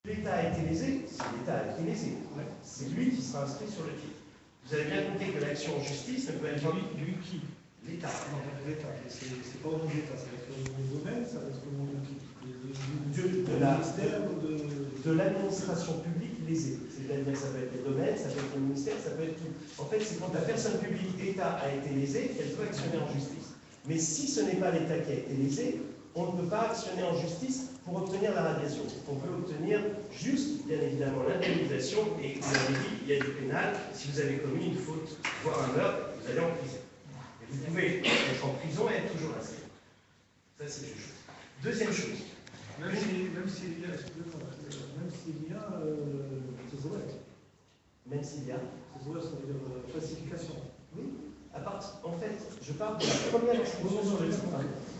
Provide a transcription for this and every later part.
L'État a été lésé, si l'État a été lésé, c'est lui qui sera inscrit sur le titre. Vous avez bien compris que l'action en justice ne peut être... Lui qui? L'État. Non, l'État. C'est pas au nom de l'État, ça va être au nom du domaine, ça va être au nom de qui? De l'administration publique lésée. C'est-à-dire que ça peut être les domaines, ça peut être le ministère, ça peut être tout. En fait, c'est quand la personne publique d'État a été lésée qu'elle peut actionner en justice. Mais si ce n'est pas l'État qui a été lésé, on ne peut pas actionner en justice pour obtenir la radiation. On peut obtenir juste, bien évidemment, l'indemnisation, et vous avez dit, il y a du pénal. Si vous avez commis une faute, voire un meurtre, vous allez en prison. Et vous pouvez être en prison et être toujours inscrit. Ça, c'est une chose. Deuxième chose. Même s'il y a Même s'il y a. ça veut dire falsification. Oui. En fait, je parle de la première inscription sur le titre.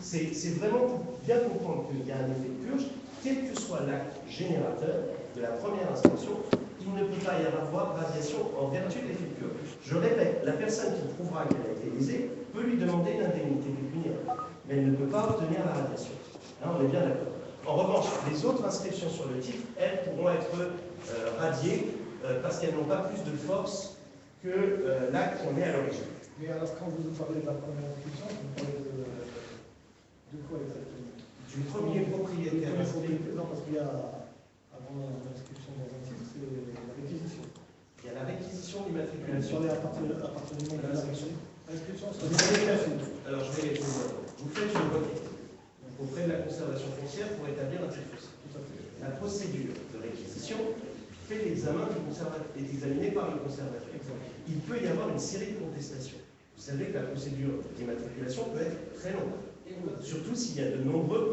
C'est vraiment pour bien comprendre qu'il y a un effet de purge, quel que soit l'acte générateur de la première inscription, il ne peut pas y avoir radiation en vertu de l'effet de purge. Je répète, la personne qui prouvera qu'elle a été lésée peut lui demander une indemnité pécuniaire, mais elle ne peut pas obtenir la radiation. Là, on est bien d'accord. En revanche, les autres inscriptions sur le titre, elles pourront être radiées parce qu'elles n'ont pas plus de force que l'acte qui en est à l'origine. Mais alors, quand vous parlez de la première inscription, vous parlez de quoi exactement? Du premier propriétaire inscrit. Non, parce qu'il y a, avant l'inscription dans un titre, c'est la réquisition. Il y a la réquisition d'immatriculation. Sur les appartements de l'inscription. L'inscription, c'est Alors, je vais vous faites une requête auprès de la conservation foncière pour établir un titre foncier. tout à fait. La procédure de réquisition fait l'examen du conservateur, est examinée par le conservateur. Il peut y avoir une série de contestations. Vous savez que la procédure d'immatriculation peut être très longue, surtout s'il y a de nombreux